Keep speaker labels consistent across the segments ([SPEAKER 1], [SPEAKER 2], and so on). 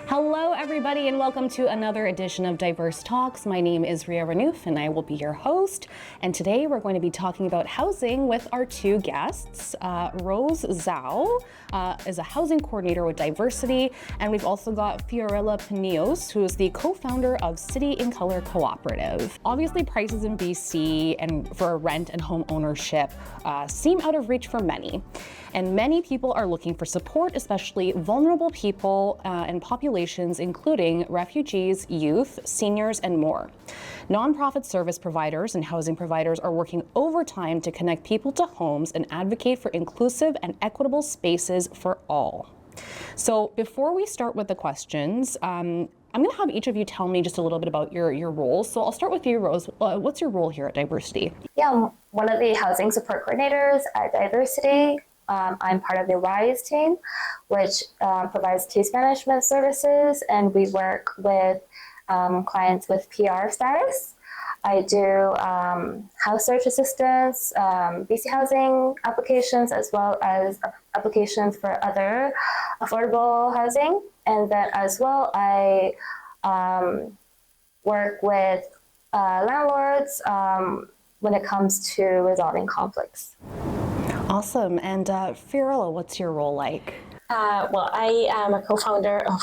[SPEAKER 1] Hello, everybody, and welcome to another edition of Diverse Talks. My name is Ria Renouf, and I will be your host. And today we're going to be talking about housing with our two guests. Rose Zhao is a housing coordinator with DIVERSEcity, and we've also got Fiorella Pinillos, who is the co-founder of City-in Colour Co-operative. Obviously, prices in BC and for rent and home ownership seem out of reach for many. And many people are looking for support, especially vulnerable people and populations, including refugees, youth, seniors, and more. Nonprofit service providers and housing providers are working overtime to connect people to homes and advocate for inclusive and equitable spaces for all. So before we start with the questions, I'm going to have each of you tell me just a little bit about your roles. So I'll start with you, Rose. What's your role here at DIVERSEcity?
[SPEAKER 2] Yeah, I'm one of the housing support coordinators at DIVERSEcity. I'm part of the RISE team, which provides case management services, and we work with clients with PR status. I do house search assistance, BC housing applications, as well as applications for other affordable housing. And then as well, I work with landlords when it comes to resolving conflicts.
[SPEAKER 1] Awesome. And Fiorella, what's your role like?
[SPEAKER 3] Well, I am a co-founder of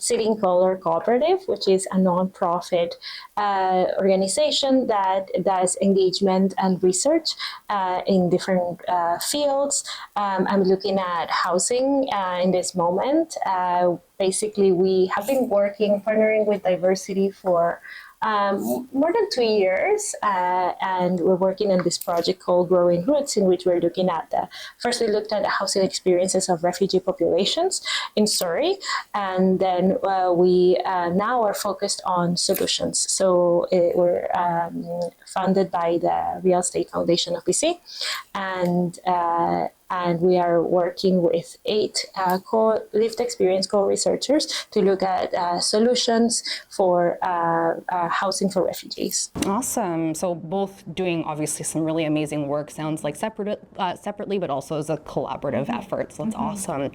[SPEAKER 3] City-in Colour Co-operative, which is a non-profit organization that does engagement and research in different fields. I'm looking at housing in this moment. Basically, we have been partnering with DIVERSEcity for more than 2 years, and we're working on this project called Growing Roots, in which we're looking at first we looked at the housing experiences of refugee populations in Surrey, and then we now are focused on solutions. So we're funded by the Real Estate Foundation of BC, and we are working with 8 lived experience co-researchers to look at solutions for housing for refugees.
[SPEAKER 1] Awesome. So both doing obviously some really amazing work. Sounds like separately, but also as a collaborative effort. So that's awesome.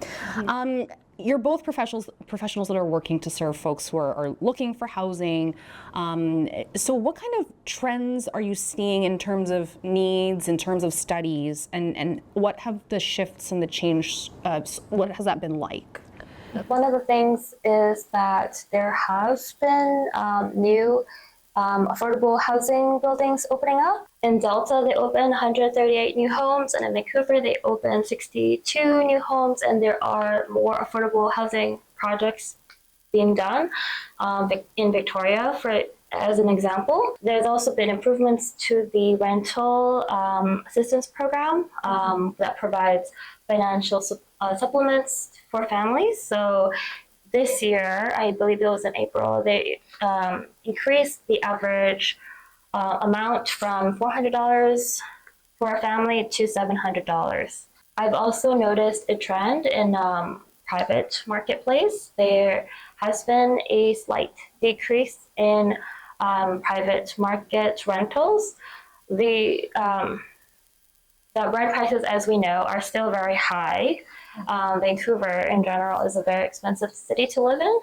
[SPEAKER 1] You're both professionals that are working to serve folks who are looking for housing. So what kind of trends are you seeing in terms of needs, in terms of studies, and what have the shifts and the change, what has that been like?
[SPEAKER 2] One of the things is that there has been new affordable housing buildings opening up. In Delta, they opened 138 new homes, and in Vancouver, they opened 62 new homes, and there are more affordable housing projects being done in Victoria, as an example. There's also been improvements to the rental assistance program that provides financial supplements for families. So this year, I believe it was in April, they increased the average amount from $400 for a family to $700. I've also noticed a trend in private marketplace. There has been a slight decrease in private market rentals. The rent prices, as we know, are still very high. Vancouver in general is a very expensive city to live in.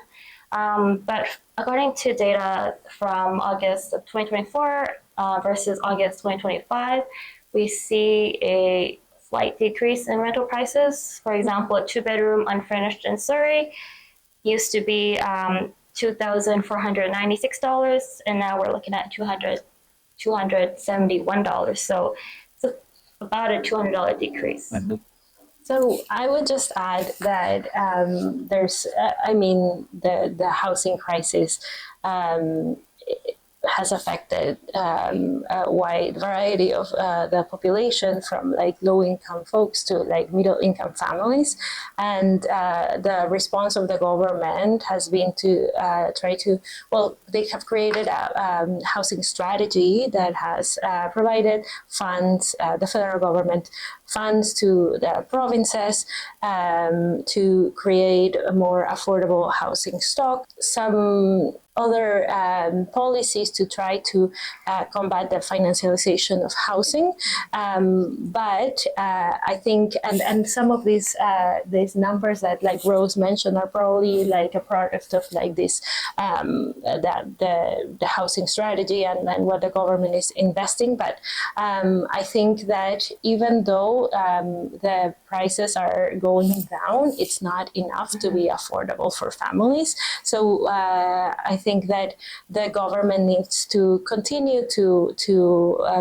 [SPEAKER 2] But according to data from August of 2024 versus August 2025, we see a slight decrease in rental prices. For example, a 2-bedroom unfurnished in Surrey used to be $2,496, and now we're looking at $271. So it's about a $200 decrease.
[SPEAKER 3] So I would just add that there's, the housing crisis has affected a wide variety of the population, from like low-income folks to like middle-income families, and the response of the government has been to they have created a housing strategy that has provided funds, the federal government funds to the provinces to create a more affordable housing stock. Some other policies to try to combat the financialization of housing. But I think, and some of these numbers that like Rose mentioned are probably like a product of like this, the housing strategy and what the government is investing. But I think that even though the prices are going down, it's not enough to be affordable for families. So I think that the government needs to continue to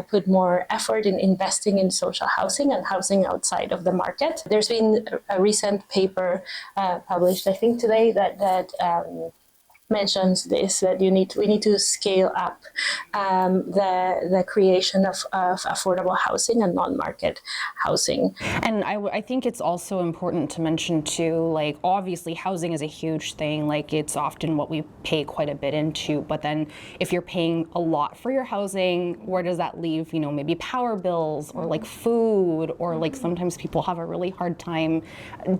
[SPEAKER 3] put more effort in investing in social housing and housing outside of the market. There's been a recent paper published, I think today, that mentions this, that we need to scale up the creation of affordable housing and non-market housing.
[SPEAKER 1] And I think it's also important to mention too, like obviously housing is a huge thing, like it's often what we pay quite a bit into, but then if you're paying a lot for your housing, where does that leave, you know, maybe power bills or like food, or like sometimes people have a really hard time.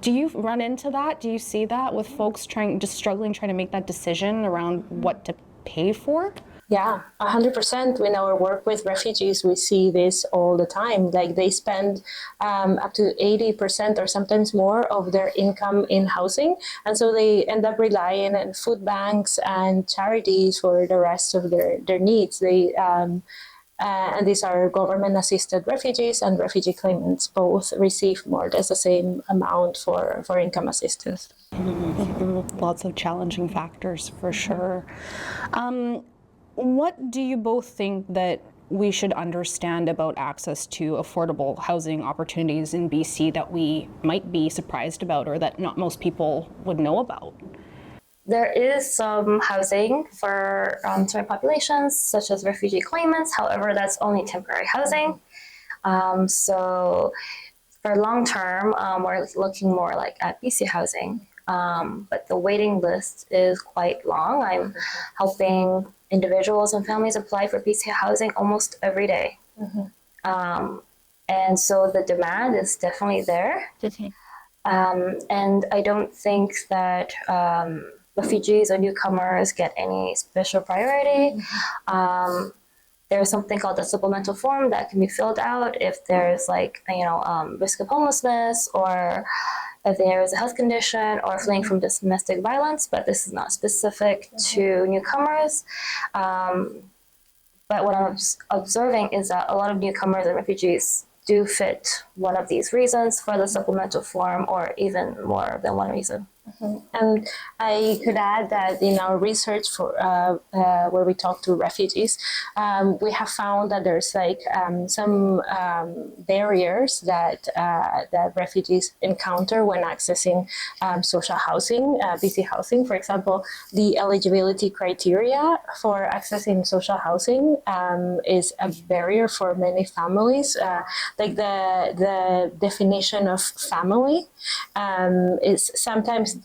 [SPEAKER 1] Do you run into that? Do you see that with folks trying to make that decision around what to pay for?
[SPEAKER 3] Yeah, 100%. In our work with refugees, we see this all the time. Like they spend up to 80% or sometimes more of their income in housing. And so they end up relying on food banks and charities for the rest of their needs. And these are government-assisted refugees and refugee claimants. Both receive more or less the same amount for income assistance.
[SPEAKER 1] Mm-hmm. Lots of challenging factors for sure. What do you both think that we should understand about access to affordable housing opportunities in BC that we might be surprised about or that not most people would know about?
[SPEAKER 2] There is some housing for certain populations, such as refugee claimants. However, that's only temporary housing. So for long term, we're looking more like at BC housing. But the waiting list is quite long. I'm helping individuals and families apply for BC housing almost every day. And so the demand is definitely there. And I don't think that refugees or newcomers get any special priority. There's something called a supplemental form that can be filled out if there's like, risk of homelessness, or if there is a health condition, or fleeing from domestic violence, but this is not specific to newcomers. But what I'm observing is that a lot of newcomers and refugees do fit one of these reasons for the supplemental form, or even more than one reason.
[SPEAKER 3] And I could add that in our research for where we talk to refugees, we have found that there's like some barriers that refugees encounter when accessing social housing, BC housing. For example, the eligibility criteria for accessing social housing is a barrier for many families. Like the definition of family is sometimes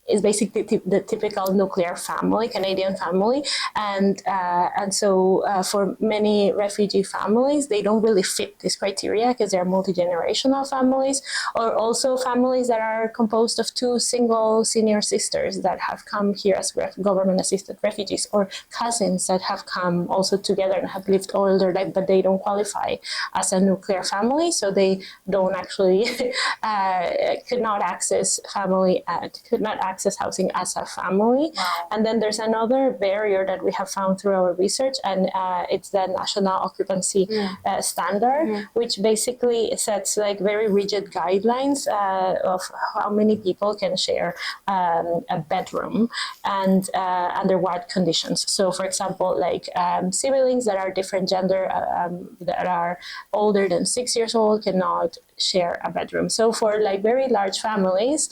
[SPEAKER 3] is basically the typical nuclear family, Canadian family, and so for many refugee families, they don't really fit this criteria because they're multi-generational families, or also families that are composed of two single senior sisters that have come here as government-assisted refugees, or cousins that have come also together and have lived all their life, but they don't qualify as a nuclear family, so they don't actually could not access housing as a family. Wow. And then there's another barrier that we have found through our research, and it's the national occupancy standard, which basically sets like very rigid guidelines of how many people can share a bedroom and under what conditions. So for example, like siblings that are different gender, that are older than 6 years old, cannot share a bedroom. So for like very large families,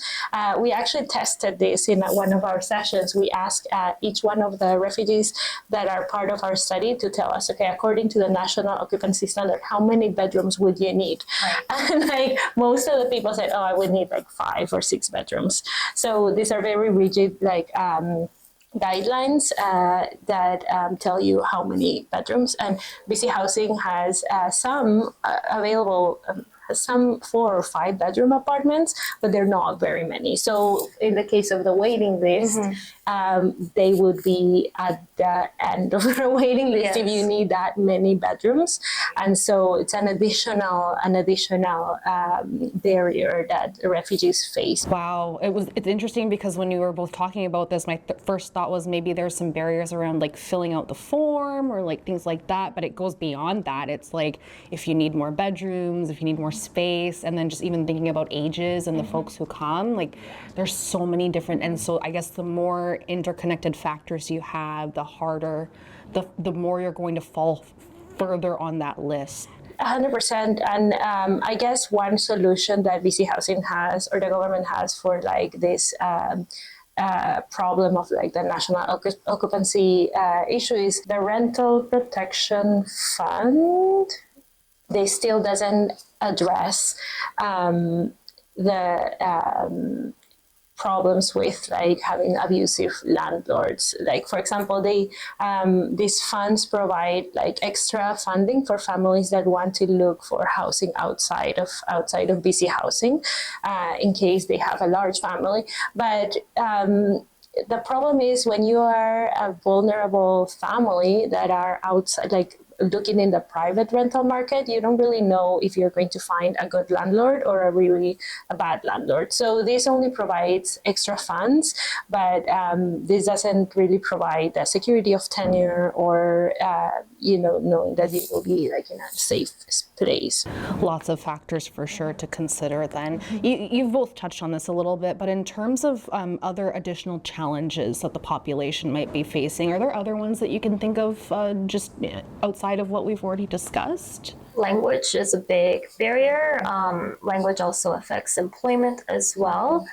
[SPEAKER 3] we actually tested this in one of our sessions. We asked each one of the refugees that are part of our study to tell us, okay, according to the national occupancy standard, how many bedrooms would you need? Right. And like most of the people said, oh, I would need like 5 or 6 bedrooms. So these are very rigid, like guidelines that tell you how many bedrooms. And BC Housing has some available some 4 or 5 bedroom apartments, but they're not very many. So in the case of the waiting list, they would be at the end of the waiting list if you need that many bedrooms. And so it's an additional barrier that refugees face.
[SPEAKER 1] Wow, it's interesting because when you were both talking about this, my first thought was maybe there's some barriers around like filling out the form or like things like that, but it goes beyond that. It's like if you need more bedrooms, if you need more space, and then just even thinking about ages and the folks who come, like there's so many different, and so I guess the more interconnected factors you have, the harder, the more you're going to fall further on that list.
[SPEAKER 3] 100%. And I guess one solution that BC Housing has, or the government has, for like this problem of like the national occupancy issue is the rental protection fund. They still doesn't address the problems with like having abusive landlords. Like for example, these funds provide like extra funding for families that want to look for housing outside of BC Housing, in case they have a large family. But the problem is when you are a vulnerable family that are outside, like looking in the private rental market, you don't really know if you're going to find a good landlord or a bad landlord. So this only provides extra funds, but this doesn't really provide the security of tenure or knowing that it will be like in a safe place.
[SPEAKER 1] Lots of factors for sure to consider then. You've both touched on this a little bit, but in terms of other additional challenges that the population might be facing, are there other ones that you can think of just outside of what we've already discussed?
[SPEAKER 2] Language is a big barrier. Language also affects employment as well.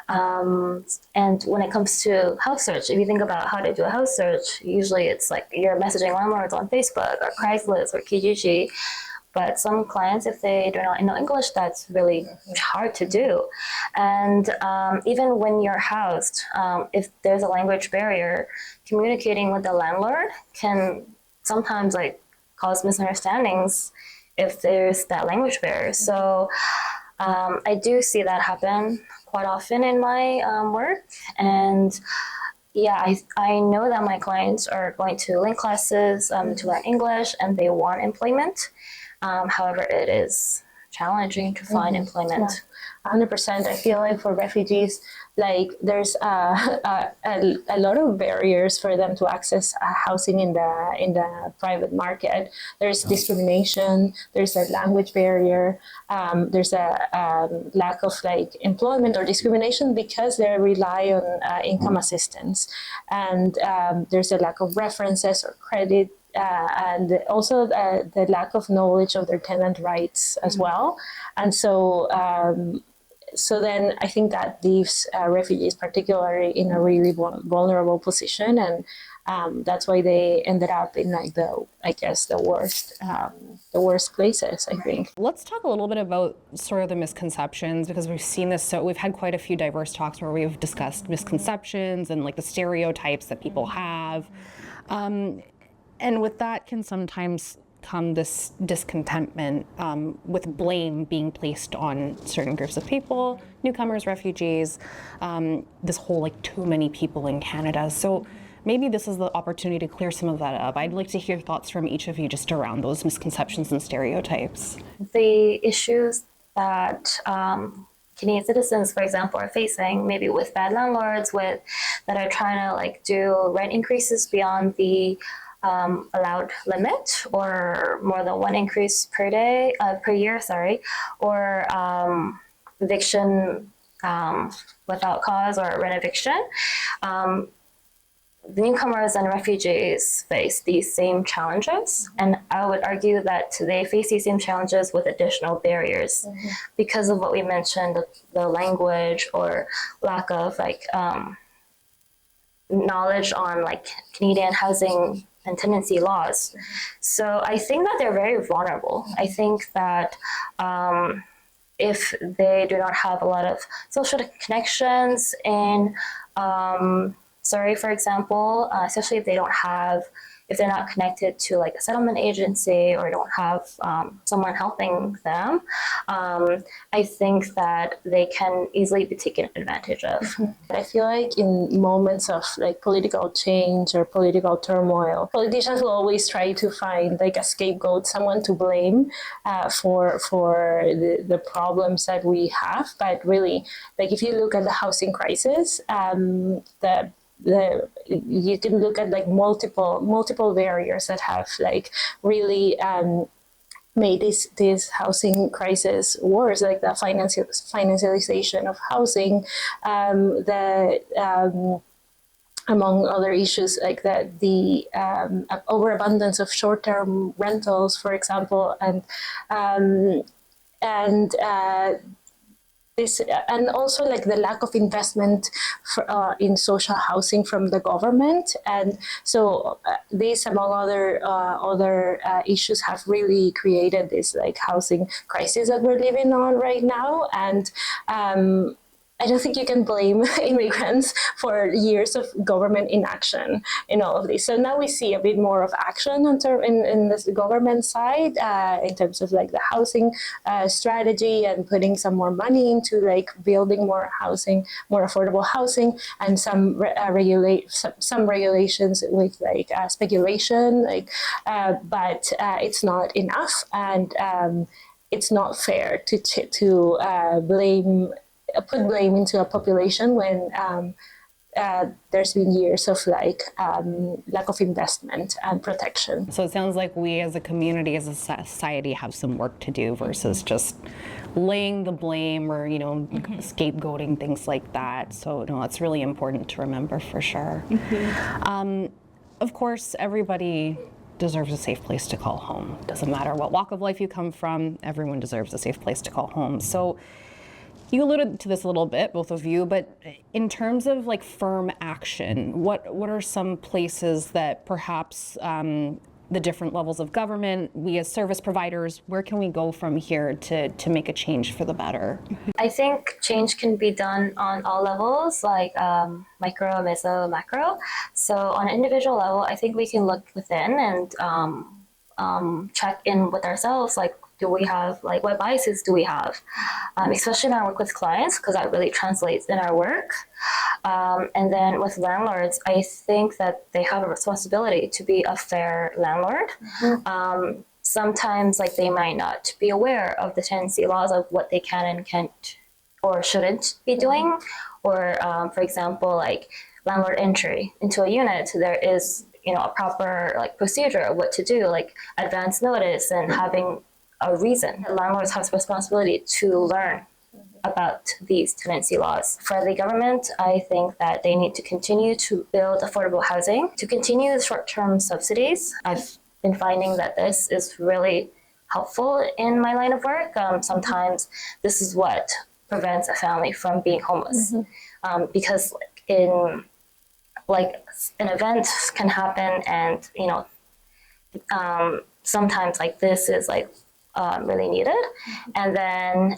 [SPEAKER 2] And when it comes to house search, if you think about how to do a house search, usually it's like you're messaging landlords on Facebook or Craigslist or Kijiji. But some clients, if they do not know English, that's really hard to do. And even when you're housed, if there's a language barrier, communicating with the landlord can sometimes like cause misunderstandings if there's that language barrier. So I do see that happen quite often in my work. And yeah, I know that my clients are going to link classes to learn English and they want employment. However, it is challenging to find employment.
[SPEAKER 3] 100%. I feel like for refugees, like there's a lot of barriers for them to access housing in the private market. There's discrimination. There's a language barrier. There's a lack of like employment or discrimination because they rely on income assistance, and there's a lack of references or credit. And also the lack of knowledge of their tenant rights as well. And so then I think that leaves refugees particularly in a really vulnerable position, and that's why they ended up in like the worst places, I think.
[SPEAKER 1] Let's talk a little bit about sort of the misconceptions, because we've seen this. So we've had quite a few diverse talks where we've discussed misconceptions and like the stereotypes that people have. And with that can sometimes come this discontentment with blame being placed on certain groups of people, newcomers, refugees, this whole like too many people in Canada. So maybe this is the opportunity to clear some of that up. I'd like to hear thoughts from each of you just around those misconceptions and stereotypes.
[SPEAKER 2] The issues that Canadian citizens, for example, are facing, maybe with bad landlords, that are trying to like do rent increases beyond the allowed limit, or more than one increase per year, or eviction without cause, or rent eviction. The newcomers and refugees face these same challenges, and I would argue that they face these same challenges with additional barriers because of what we mentioned, the language or lack of like knowledge on like Canadian housing and tenancy laws. So I think that they're very vulnerable. I think that if they do not have a lot of social connections in Surrey, for example, especially if they don't have if they're not connected to like a settlement agency or don't have someone helping them, I think that they can easily be taken advantage of.
[SPEAKER 3] I feel like in moments of like political change or political turmoil, politicians will always try to find like a scapegoat, someone to blame for the problems that we have. But really, like if you look at the housing crisis, you can look at like multiple barriers that have like really made this housing crisis worse, like the financialization of housing, among other issues, like the overabundance of short-term rentals, for example, and this, and also like the lack of investment in social housing from the government. And so these, among other issues, have really created this like housing crisis that we're living on right now. And I don't think you can blame immigrants for years of government inaction in all of this. So now we see a bit more of action in this government side in terms of like the housing strategy and putting some more money into like building more housing, more affordable housing, and some regulations with like speculation, like, but it's not enough, and it's not fair to put blame into a population when there's been years of like lack of investment and protection.
[SPEAKER 1] So it sounds like we as a community, as a society, have some work to do versus just laying the blame or, scapegoating, things like that. So no, it's really important to remember for sure. Of course, everybody deserves a safe place to call home. Doesn't matter what walk of life you come from, everyone deserves a safe place to call home. So you alluded to this a little bit, both of you, but in terms of like firm action, what are some places that perhaps the different levels of government, we as service providers, where can we go from here to make a change for the better?
[SPEAKER 2] I think change can be done on all levels, like micro, meso, macro. So on an individual level, I think we can look within and check in with ourselves, like, do we have, like, what biases do we have? Especially in our work with clients, because that really translates in our work. And then with landlords, I think that they have a responsibility to be a fair landlord. Sometimes, like, they might not be aware of the tenancy laws of what they can and can't or shouldn't be doing. Or, for example, like landlord entry into a unit, there is, a proper like procedure of what to do, like advance notice and having a reason. Landlords have the responsibility to learn about these tenancy laws. For the government, I think that they need to continue to build affordable housing, to continue the short-term subsidies. I've been finding that this is really helpful in my line of work. Sometimes this is what prevents a family from being homeless. Because an event can happen, and sometimes like this is like really needed. And then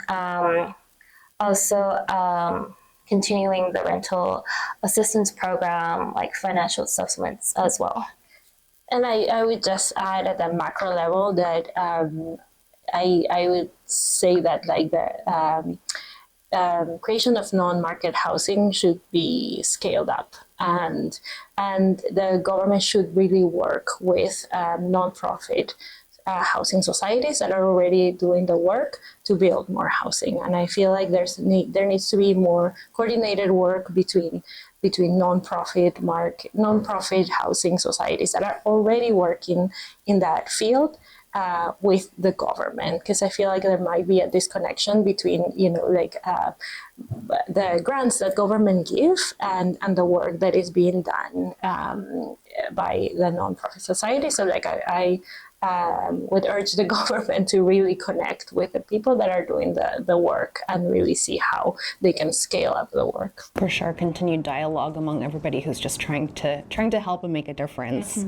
[SPEAKER 2] also continuing the rental assistance program, like financial supplements as well.
[SPEAKER 3] And I would just add at the macro level that I would say that like the creation of non-market housing should be scaled up, and the government should really work with non-profit housing societies that are already doing the work to build more housing. And I feel like there needs to be more coordinated work between non-profit housing societies that are already working in that field with the government, because I feel like there might be a disconnection between the grants that government give and the work that is being done by the non-profit society. So like would urge the government to really connect with the people that are doing the work and really see how they can scale up the work.
[SPEAKER 1] For sure, continued dialogue among everybody who's just trying to help and make a difference.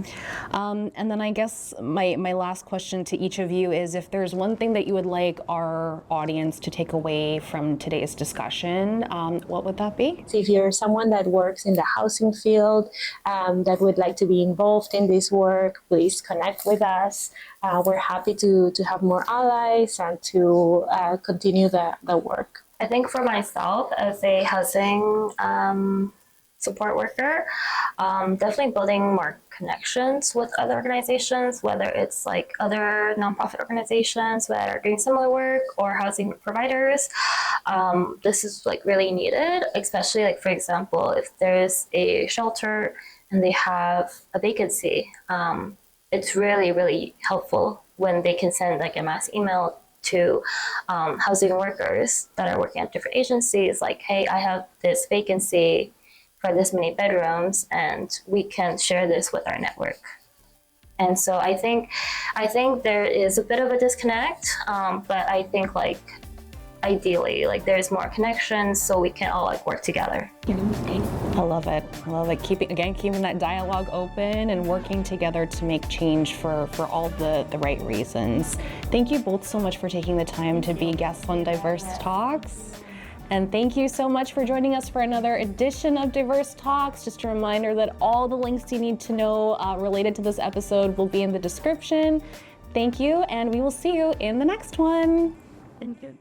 [SPEAKER 1] And then I guess my last question to each of you is, if there's one thing that you would like our audience to take away from today's discussion, what would that be?
[SPEAKER 3] So if you're someone that works in the housing field, that would like to be involved in this work, please connect with us. We're happy to have more allies and to continue the work.
[SPEAKER 2] I think for myself as a housing support worker, definitely building more connections with other organizations, whether it's like other nonprofit organizations that are doing similar work or housing providers. This is like really needed, especially like, for example, if there's a shelter and they have a vacancy, it's really, really helpful when they can send like a mass email to housing workers that are working at different agencies, like, hey, I have this vacancy for this many bedrooms and we can share this with our network. And so I think there is a bit of a disconnect, but I think like ideally like there's more connections so we can all like work together.
[SPEAKER 1] I love it. Keeping that dialogue open and working together to make change for all the right reasons. Thank you both so much for taking the time to be guests on Diverse Talks. And thank you so much for joining us for another edition of Diverse Talks. Just a reminder that all the links you need to know related to this episode will be in the description. Thank you, and we will see you in the next one.
[SPEAKER 4] Thank you.